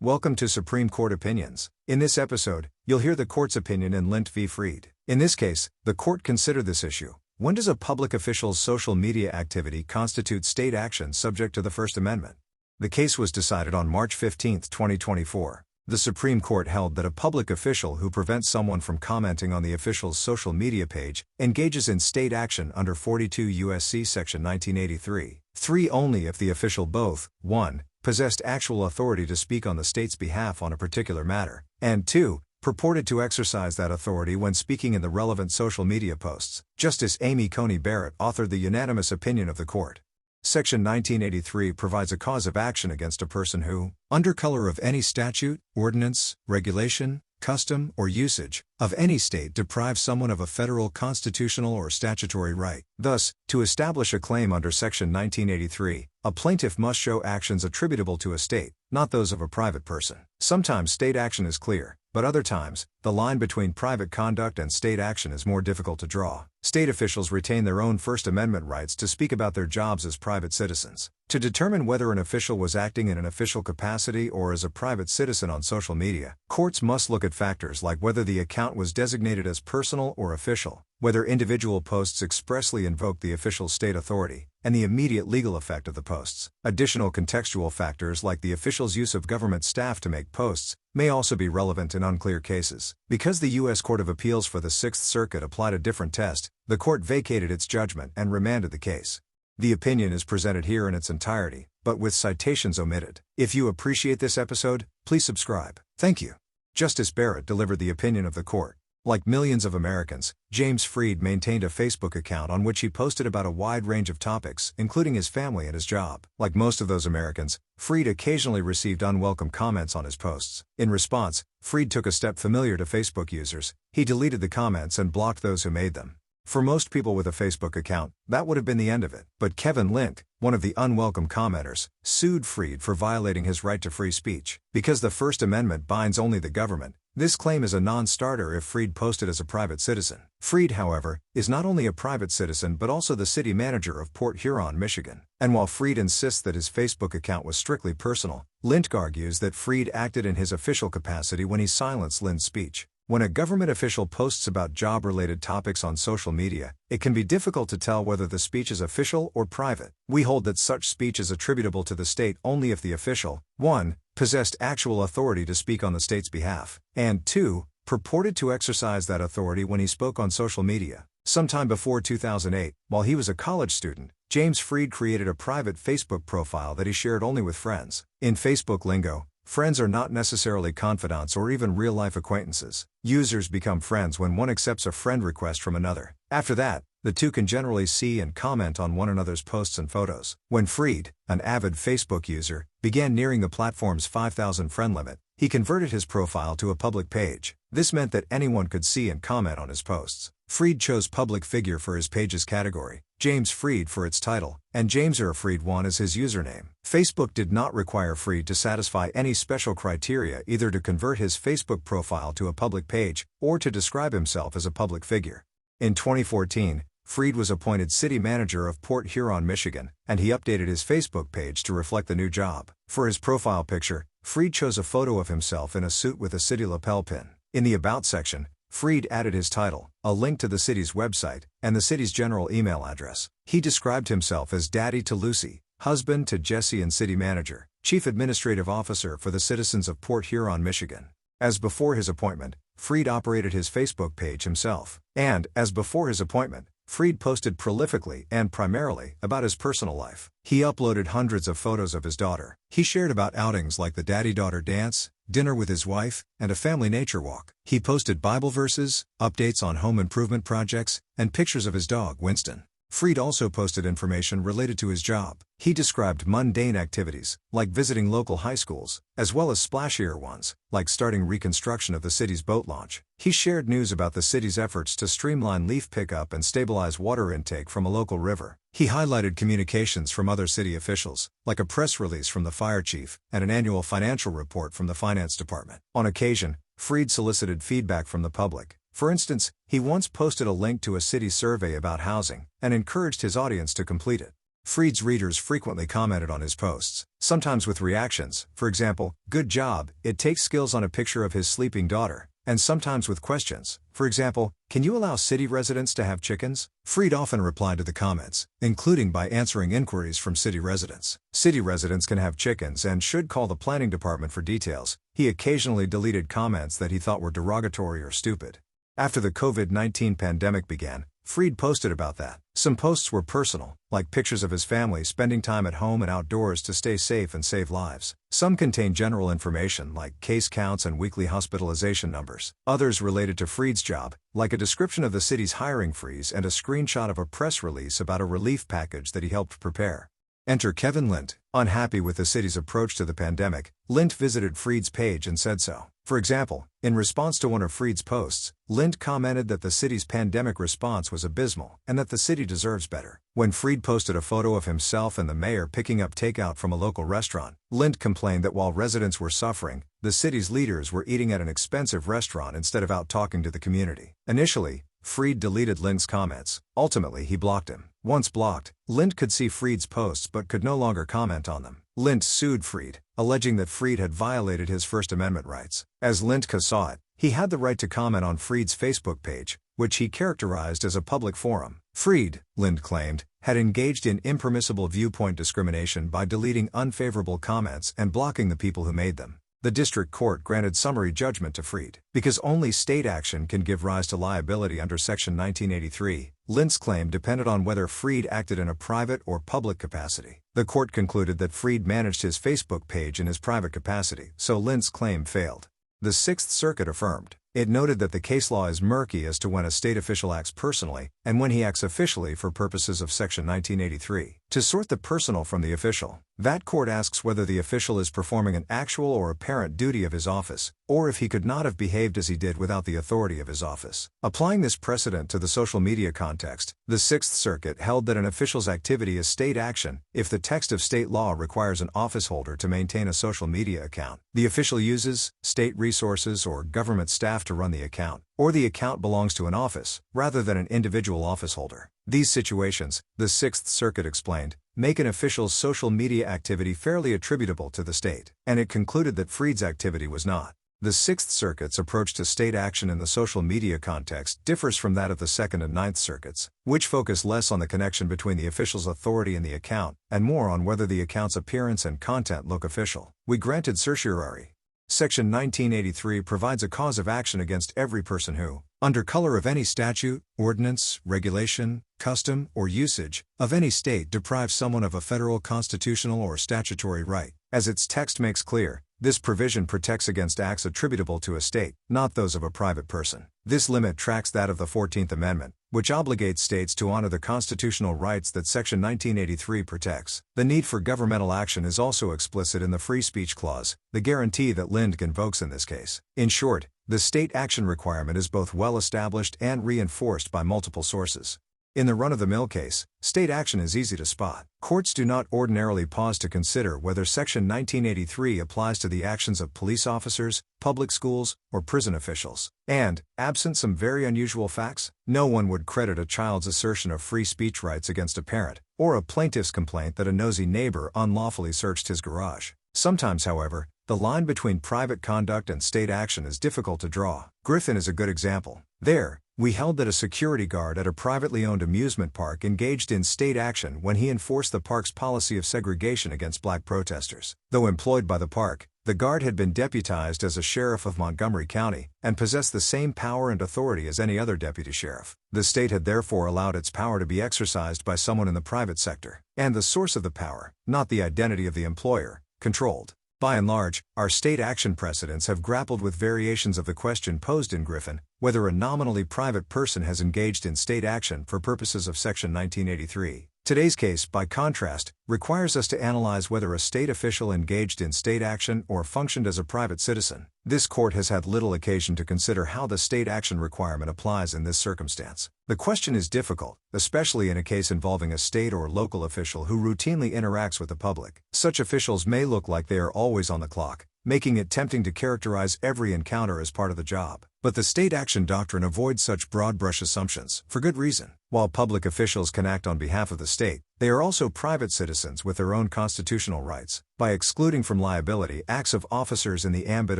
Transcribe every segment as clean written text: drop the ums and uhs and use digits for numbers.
Welcome to Supreme Court Opinions. In this episode, you'll hear the court's opinion in Lindke v. Freed. In this case, the court considered this issue. When does a public official's social media activity constitute state action subject to the First Amendment? The case was decided on March 15, 2024. The Supreme Court held that a public official who prevents someone from commenting on the official's social media page engages in state action under 42 U.S.C. Section 1983. 3. Only if the official both 1. Possessed actual authority to speak on the state's behalf on a particular matter, and 2. Purported to exercise that authority when speaking in the relevant social media posts. Justice Amy Coney Barrett authored the unanimous opinion of the court. Section 1983 provides a cause of action against a person who, under color of any statute, ordinance, regulation, custom, or usage of any state deprives someone of a federal constitutional or statutory right. Thus, to establish a claim under Section 1983, a plaintiff must show actions attributable to a state, not those of a private person. Sometimes state action is clear, but other times, the line between private conduct and state action is more difficult to draw. State officials retain their own First Amendment rights to speak about their jobs as private citizens. To determine whether an official was acting in an official capacity or as a private citizen on social media, courts must look at factors like whether the account was designated as personal or official, whether individual posts expressly invoke the official's state authority, and the immediate legal effect of the posts. Additional contextual factors like the official's use of government staff to make posts may also be relevant in unclear cases. Because the U.S. Court of Appeals for the Sixth Circuit applied a different test, the court vacated its judgment and remanded the case. The opinion is presented here in its entirety, but with citations omitted. If you appreciate this episode, please subscribe. Thank you. Justice Barrett delivered the opinion of the court. Like millions of Americans, James Freed maintained a Facebook account on which he posted about a wide range of topics, including his family and his job. Like most of those Americans, Freed occasionally received unwelcome comments on his posts. In response, Freed took a step familiar to Facebook users. He deleted the comments and blocked those who made them. For most people with a Facebook account, that would have been the end of it. But Kevin Lindke, one of the unwelcome commenters, sued Freed for violating his right to free speech. Because the First Amendment binds only the government, this claim is a non-starter if Freed posted as a private citizen. Freed, however, is not only a private citizen but also the city manager of Port Huron, Michigan. And while Freed insists that his Facebook account was strictly personal, Lindke argues that Freed acted in his official capacity when he silenced Lindke's speech. When a government official posts about job-related topics on social media, it can be difficult to tell whether the speech is official or private. We hold that such speech is attributable to the state only if the official 1. Possessed actual authority to speak on the state's behalf, and 2. Purported to exercise that authority when he spoke on social media. Sometime before 2008, while he was a college student, James Freed created a private Facebook profile that he shared only with friends. In Facebook lingo, friends are not necessarily confidants or even real-life acquaintances. Users become friends when one accepts a friend request from another. After that, the two can generally see and comment on one another's posts and photos. When Freed, an avid Facebook user, began nearing the platform's 5,000 friend limit, he converted his profile to a public page. This meant that anyone could see and comment on his posts. Freed chose public figure for his page's category, James Freed for its title, and Freed1 as his username. Facebook did not require Freed to satisfy any special criteria either to convert his Facebook profile to a public page or to describe himself as a public figure. In 2014, Freed was appointed city manager of Port Huron, Michigan, and he updated his Facebook page to reflect the new job. For his profile picture, Freed chose a photo of himself in a suit with a city lapel pin. In the About section, Freed added his title, a link to the city's website, and the city's general email address. He described himself as Daddy to Lucy, husband to Jesse and city manager, chief administrative officer for the citizens of Port Huron, Michigan. As before his appointment, Freed operated his Facebook page himself. And, as before his appointment, Freed posted prolifically and primarily about his personal life. He uploaded hundreds of photos of his daughter. He shared about outings like the daddy-daughter dance, dinner with his wife, and a family nature walk. He posted Bible verses, updates on home improvement projects, and pictures of his dog, Winston. Freed also posted information related to his job. He described mundane activities, like visiting local high schools, as well as splashier ones, like starting reconstruction of the city's boat launch. He shared news about the city's efforts to streamline leaf pickup and stabilize water intake from a local river. He highlighted communications from other city officials, like a press release from the fire chief and an annual financial report from the finance department. On occasion, Freed solicited feedback from the public. For instance, he once posted a link to a city survey about housing and encouraged his audience to complete it. Freed's readers frequently commented on his posts, sometimes with reactions, for example, "Good job, it takes skills," on a picture of his sleeping daughter, and sometimes with questions, for example, "Can you allow city residents to have chickens?" Freed often replied to the comments, including by answering inquiries from city residents. City residents can have chickens and should call the planning department for details. He occasionally deleted comments that he thought were derogatory or stupid. After the COVID-19 pandemic began, Freed posted about that. Some posts were personal, like pictures of his family spending time at home and outdoors to stay safe and save lives. Some contained general information like case counts and weekly hospitalization numbers. Others related to Freed's job, like a description of the city's hiring freeze and a screenshot of a press release about a relief package that he helped prepare. Enter Kevin Lindke. Unhappy with the city's approach to the pandemic, Lindke visited Freed's page and said so. For example, in response to one of Freed's posts, Lindke commented that the city's pandemic response was abysmal and that the city deserves better. When Freed posted a photo of himself and the mayor picking up takeout from a local restaurant, Lindke complained that while residents were suffering, the city's leaders were eating at an expensive restaurant instead of out talking to the community. Initially, Freed deleted Lindke's comments. Ultimately, he blocked him. Once blocked, Lindke could see Freed's posts but could no longer comment on them. Lindke sued Freed, alleging that Freed had violated his First Amendment rights. As Lindke saw it, he had the right to comment on Freed's Facebook page, which he characterized as a public forum. Freed, Lindke claimed, had engaged in impermissible viewpoint discrimination by deleting unfavorable comments and blocking the people who made them. The district court granted summary judgment to Freed. Because only state action can give rise to liability under Section 1983, Lindke's claim depended on whether Freed acted in a private or public capacity. The court concluded that Freed managed his Facebook page in his private capacity, so Lindke's claim failed. The Sixth Circuit affirmed. It noted that the case law is murky as to when a state official acts personally, and when he acts officially for purposes of Section 1983. To sort the personal from the official, that court asks whether the official is performing an actual or apparent duty of his office, or if he could not have behaved as he did without the authority of his office. Applying this precedent to the social media context, the Sixth Circuit held that an official's activity is state action if the text of state law requires an officeholder to maintain a social media account. The official uses state resources or government staff to run the account, or the account belongs to an office, rather than an individual officeholder. These situations, the Sixth Circuit explained, make an official's social media activity fairly attributable to the state, and it concluded that Freed's activity was not. The Sixth Circuit's approach to state action in the social media context differs from that of the Second and Ninth Circuits, which focus less on the connection between the official's authority and the account, and more on whether the account's appearance and content look official. We granted certiorari. Section 1983 provides a cause of action against every person who, under color of any statute, ordinance, regulation, custom, or usage of any state deprives someone of a federal constitutional or statutory right. As its text makes clear, this provision protects against acts attributable to a state, not those of a private person. This limit tracks that of the 14th Amendment, which obligates states to honor the constitutional rights that Section 1983 protects. The need for governmental action is also explicit in the Free Speech Clause, the guarantee that Lindke invokes in this case. In short, the state action requirement is both well established and reinforced by multiple sources. In the run-of-the-mill case, state action is easy to spot. Courts do not ordinarily pause to consider whether Section 1983 applies to the actions of police officers, public schools, or prison officials. And, absent some very unusual facts, no one would credit a child's assertion of free speech rights against a parent, or a plaintiff's complaint that a nosy neighbor unlawfully searched his garage. Sometimes, however, the line between private conduct and state action is difficult to draw. Griffin is a good example. There, we held that a security guard at a privately owned amusement park engaged in state action when he enforced the park's policy of segregation against black protesters. Though employed by the park, the guard had been deputized as a sheriff of Montgomery County and possessed the same power and authority as any other deputy sheriff. The state had therefore allowed its power to be exercised by someone in the private sector, and the source of the power, not the identity of the employer, controlled. By and large, our state action precedents have grappled with variations of the question posed in Griffin, whether a nominally private person has engaged in state action for purposes of Section 1983. Today's case, by contrast, requires us to analyze whether a state official engaged in state action or functioned as a private citizen. This court has had little occasion to consider how the state action requirement applies in this circumstance. The question is difficult, especially in a case involving a state or local official who routinely interacts with the public. Such officials may look like they are always on the clock, making it tempting to characterize every encounter as part of the job. But the state action doctrine avoids such broad brush assumptions, for good reason. While public officials can act on behalf of the state, they are also private citizens with their own constitutional rights. By excluding from liability acts of officers in the ambit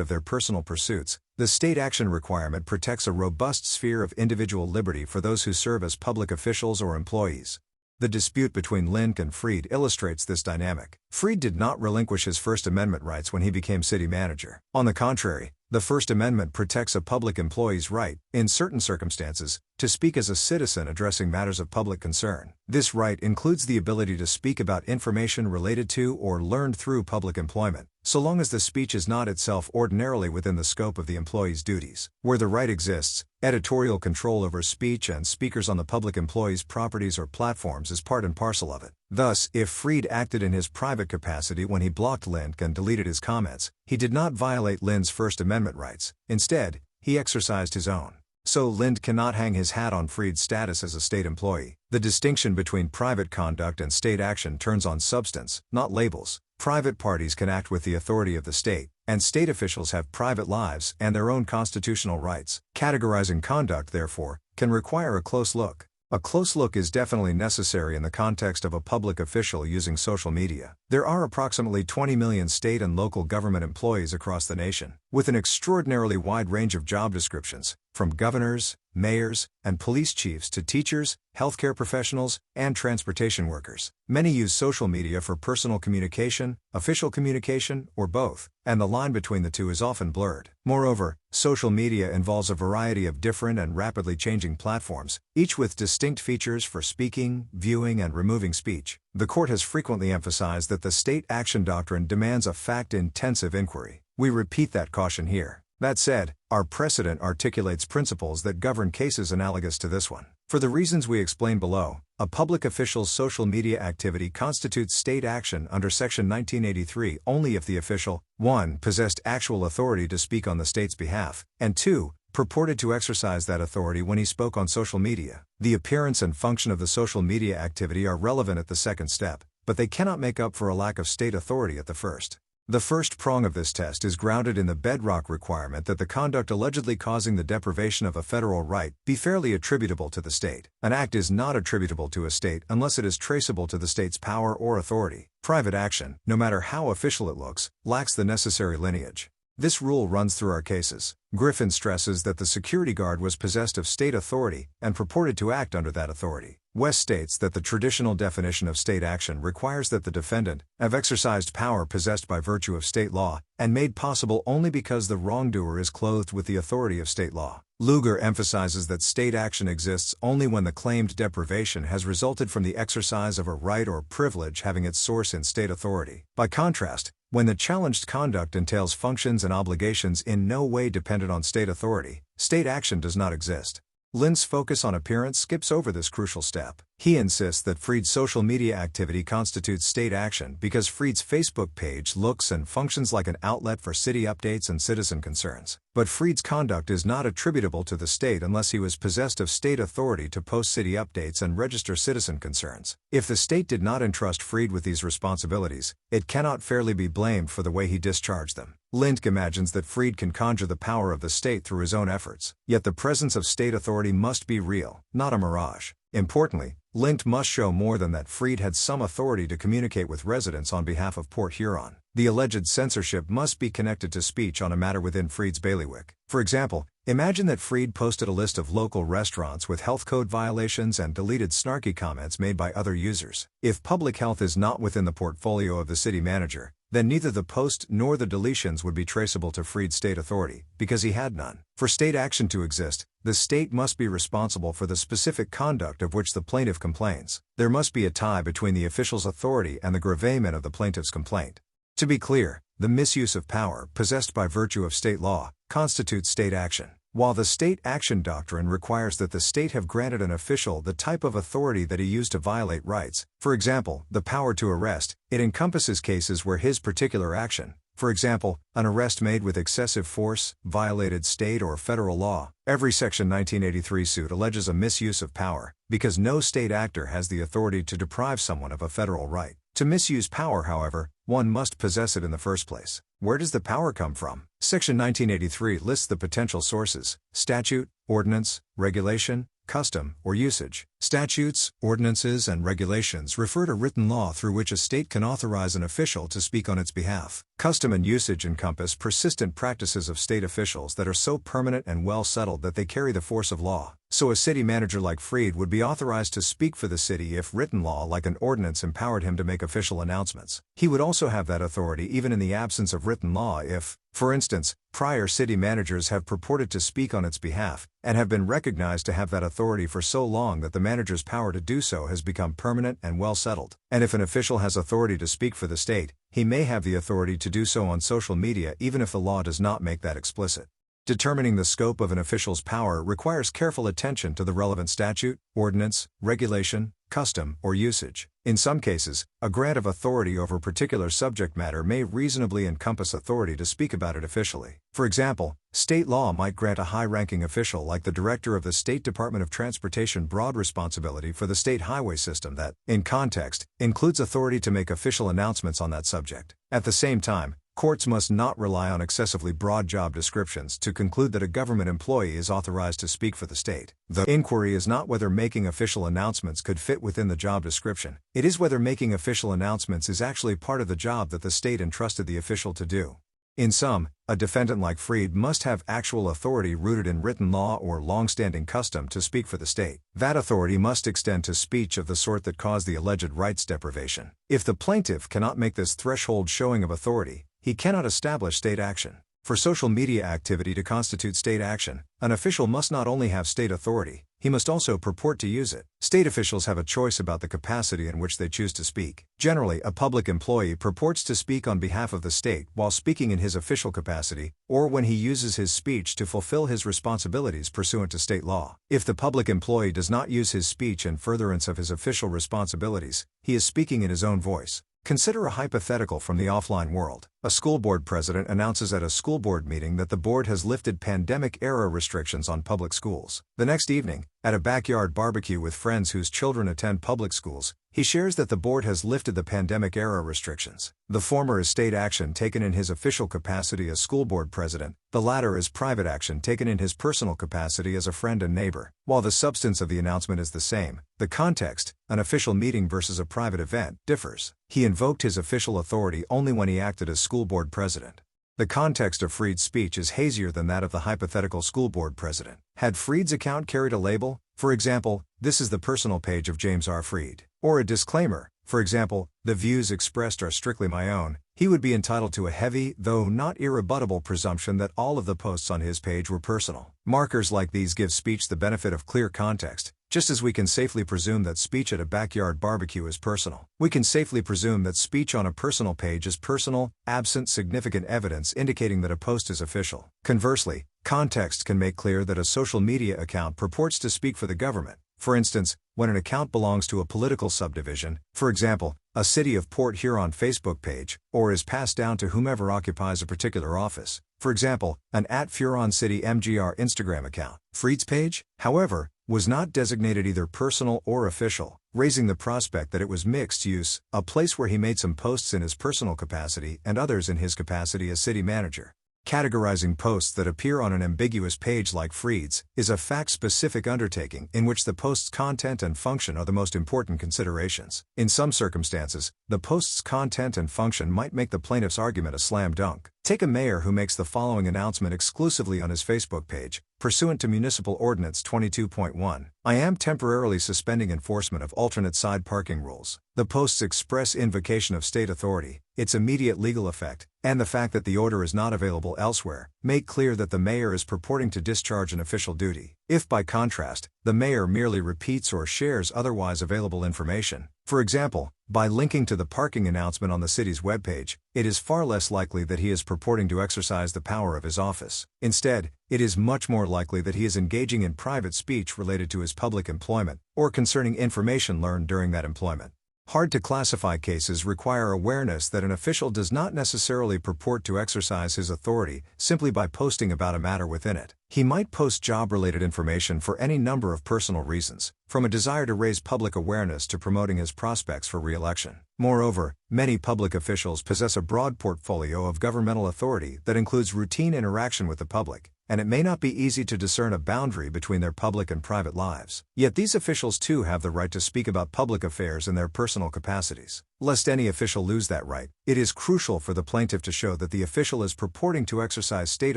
of their personal pursuits, the state action requirement protects a robust sphere of individual liberty for those who serve as public officials or employees. The dispute between Lindke and Fried illustrates this dynamic. Fried did not relinquish his First Amendment rights when he became city manager. On the contrary, the First Amendment protects a public employee's right, in certain circumstances, to speak as a citizen addressing matters of public concern. This right includes the ability to speak about information related to or learned through public employment, so long as the speech is not itself ordinarily within the scope of the employee's duties. Where the right exists, editorial control over speech and speakers on the public employee's properties or platforms is part and parcel of it. Thus, if Fried acted in his private capacity when he blocked Lindke and deleted his comments, he did not violate Lindke's First Amendment rights. Instead, he exercised his own. So Lindke cannot hang his hat on Fried's status as a state employee. The distinction between private conduct and state action turns on substance, not labels. Private parties can act with the authority of the state, and state officials have private lives and their own constitutional rights. Categorizing conduct, therefore, can require a close look. A close look is definitely necessary in the context of a public official using social media. There are approximately 20 million state and local government employees across the nation, with an extraordinarily wide range of job descriptions, from governors, mayors, and police chiefs to teachers, healthcare professionals, and transportation workers. Many use social media for personal communication, official communication, or both, and the line between the two is often blurred. Moreover, social media involves a variety of different and rapidly changing platforms, each with distinct features for speaking, viewing, and removing speech. The court has frequently emphasized that the state action doctrine demands a fact-intensive inquiry. We repeat that caution here. That said, our precedent articulates principles that govern cases analogous to this one. For the reasons we explained below, a public official's social media activity constitutes state action under Section 1983 only if the official, 1. Possessed actual authority to speak on the state's behalf, and 2. Purported to exercise that authority when he spoke on social media. The appearance and function of the social media activity are relevant at the second step, but they cannot make up for a lack of state authority at the first. The first prong of this test is grounded in the bedrock requirement that the conduct allegedly causing the deprivation of a federal right be fairly attributable to the state. An act is not attributable to a state unless it is traceable to the state's power or authority. Private action, no matter how official it looks, lacks the necessary lineage. This rule runs through our cases. Griffin stresses that the security guard was possessed of state authority and purported to act under that authority. West states that the traditional definition of state action requires that the defendant have exercised power possessed by virtue of state law, and made possible only because the wrongdoer is clothed with the authority of state law. Lugar emphasizes that state action exists only when the claimed deprivation has resulted from the exercise of a right or privilege having its source in state authority. By contrast, when the challenged conduct entails functions and obligations in no way dependent on state authority, state action does not exist. Lindke's focus on appearance skips over this crucial step. He insists that Fried's social media activity constitutes state action because Fried's Facebook page looks and functions like an outlet for city updates and citizen concerns. But Fried's conduct is not attributable to the state unless he was possessed of state authority to post city updates and register citizen concerns. If the state did not entrust Fried with these responsibilities, it cannot fairly be blamed for the way he discharged them. Lindke imagines that Fried can conjure the power of the state through his own efforts. Yet the presence of state authority must be real, not a mirage. Importantly, Lindke must show more than that Fried had some authority to communicate with residents on behalf of Port Huron. The alleged censorship must be connected to speech on a matter within Fried's bailiwick. For example, imagine that Fried posted a list of local restaurants with health code violations and deleted snarky comments made by other users. If public health is not within the portfolio of the city manager, then neither the post nor the deletions would be traceable to Fried's state authority, because he had none. For state action to exist, the state must be responsible for the specific conduct of which the plaintiff complains. There must be a tie between the official's authority and the gravamen of the plaintiff's complaint. To be clear, the misuse of power possessed by virtue of state law constitutes state action. While the state action doctrine requires that the state have granted an official the type of authority that he used to violate rights, for example, the power to arrest, it encompasses cases where his particular action, for example, an arrest made with excessive force, violated state or federal law. Every Section 1983 suit alleges a misuse of power, because no state actor has the authority to deprive someone of a federal right. To misuse power, however, one must possess it in the first place. Where does the power come from? Section 1983 lists the potential sources: statute, ordinance, regulation, custom, or usage. Statutes, ordinances, and regulations refer to written law through which a state can authorize an official to speak on its behalf. Custom and usage encompass persistent practices of state officials that are so permanent and well settled that they carry the force of law. So a city manager like Freed would be authorized to speak for the city if written law like an ordinance empowered him to make official announcements. He would also have that authority even in the absence of written law if, for instance, prior city managers have purported to speak on its behalf, and have been recognized to have that authority for so long that the manager's power to do so has become permanent and well settled. And if an official has authority to speak for the state, he may have the authority to do so on social media even if the law does not make that explicit. Determining the scope of an official's power requires careful attention to the relevant statute, ordinance, regulation, custom, or usage. In some cases, a grant of authority over particular subject matter may reasonably encompass authority to speak about it officially. For example, state law might grant a high-ranking official like the director of the State Department of Transportation broad responsibility for the state highway system that, in context, includes authority to make official announcements on that subject. At the same time, courts must not rely on excessively broad job descriptions to conclude that a government employee is authorized to speak for the state. The inquiry is not whether making official announcements could fit within the job description. It is whether making official announcements is actually part of the job that the state entrusted the official to do. In sum, a defendant like Freed must have actual authority rooted in written law or long-standing custom to speak for the state. That authority must extend to speech of the sort that caused the alleged rights deprivation. If the plaintiff cannot make this threshold showing of authority, he cannot establish state action. For social media activity to constitute state action, an official must not only have state authority, he must also purport to use it. State officials have a choice about the capacity in which they choose to speak. Generally, a public employee purports to speak on behalf of the state while speaking in his official capacity, or when he uses his speech to fulfill his responsibilities pursuant to state law. If the public employee does not use his speech in furtherance of his official responsibilities, he is speaking in his own voice. Consider a hypothetical from the offline world. A school board president announces at a school board meeting that the board has lifted pandemic-era restrictions on public schools. The next evening, at a backyard barbecue with friends whose children attend public schools, he shares that the board has lifted the pandemic-era restrictions. The former is state action taken in his official capacity as school board president, the latter is private action taken in his personal capacity as a friend and neighbor. While the substance of the announcement is the same, the context, an official meeting versus a private event, differs. He invoked his official authority only when he acted as school board president. The context of Freed's speech is hazier than that of the hypothetical school board president. Had Freed's account carried a label, for example, "This is the personal page of James R. Freed," or a disclaimer, for example, "The views expressed are strictly my own," he would be entitled to a heavy, though not irrebuttable presumption that all of the posts on his page were personal. Markers like these give speech the benefit of clear context. Just as we can safely presume that speech at a backyard barbecue is personal, we can safely presume that speech on a personal page is personal, absent significant evidence indicating that a post is official. Conversely, context can make clear that a social media account purports to speak for the government. For instance, when an account belongs to a political subdivision, for example, a City of Port Huron Facebook page, or is passed down to whomever occupies a particular office, for example, an @Huron City MGR Instagram account. Freed's page, however, was not designated either personal or official, raising the prospect that it was mixed use, a place where he made some posts in his personal capacity and others in his capacity as city manager. Categorizing posts that appear on an ambiguous page like Freed's is a fact-specific undertaking in which the post's content and function are the most important considerations. In some circumstances, the post's content and function might make the plaintiff's argument a slam dunk. Take a mayor who makes the following announcement exclusively on his Facebook page, pursuant to Municipal Ordinance 22.1. I am temporarily suspending enforcement of alternate side parking rules. The post's express invocation of state authority, its immediate legal effect, and the fact that the order is not available elsewhere, make clear that the mayor is purporting to discharge an official duty. If, by contrast, the mayor merely repeats or shares otherwise available information, for example, by linking to the parking announcement on the city's webpage, it is far less likely that he is purporting to exercise the power of his office. Instead, it is much more likely that he is engaging in private speech related to his public employment, or concerning information learned during that employment. Hard-to-classify cases require awareness that an official does not necessarily purport to exercise his authority simply by posting about a matter within it. He might post job-related information for any number of personal reasons, from a desire to raise public awareness to promoting his prospects for re-election. Moreover, many public officials possess a broad portfolio of governmental authority that includes routine interaction with the public. and it may not be easy to discern a boundary between their public and private lives. Yet these officials too have the right to speak about public affairs in their personal capacities. Lest any official lose that right, it is crucial for the plaintiff to show that the official is purporting to exercise state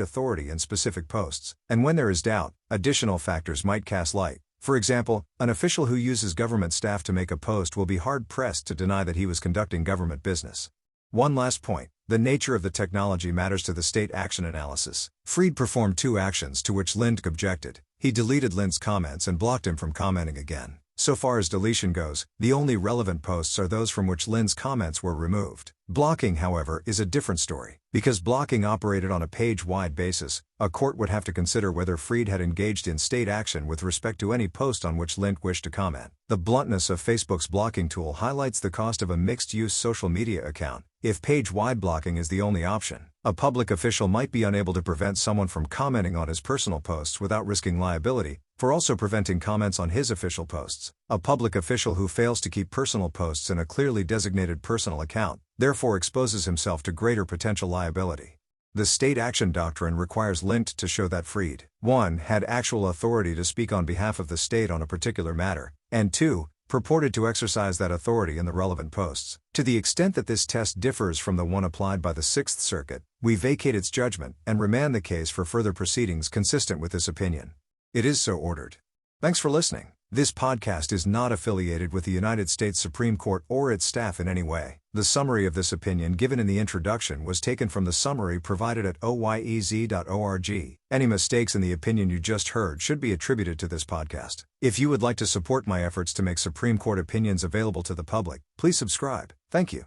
authority in specific posts, and when there is doubt, additional factors might cast light. For example, an official who uses government staff to make a post will be hard-pressed to deny that he was conducting government business. One last point. The nature of the technology matters to the state action analysis. Fried performed 2 actions to which Lindke objected. He deleted Lindke's comments and blocked him from commenting again. So far as deletion goes, the only relevant posts are those from which Lindke's comments were removed. Blocking, however, is a different story. Because blocking operated on a page-wide basis, a court would have to consider whether Fried had engaged in state action with respect to any post on which Lindke wished to comment. The bluntness of Facebook's blocking tool highlights the cost of a mixed-use social media account. If page-wide blocking is the only option, a public official might be unable to prevent someone from commenting on his personal posts without risking liability for also preventing comments on his official posts. A public official who fails to keep personal posts in a clearly designated personal account therefore exposes himself to greater potential liability. The state action doctrine requires Lindke to show that Fried 1. Had actual authority to speak on behalf of the state on a particular matter, and 2. Purported to exercise that authority in the relevant posts. To the extent that this test differs from the one applied by the Sixth Circuit, we vacate its judgment and remand the case for further proceedings consistent with this opinion. It is so ordered. Thanks for listening. This podcast is not affiliated with the United States Supreme Court or its staff in any way. The summary of this opinion given in the introduction was taken from the summary provided at oyez.org. Any mistakes in the opinion you just heard should be attributed to this podcast. If you would like to support my efforts to make Supreme Court opinions available to the public, please subscribe. Thank you.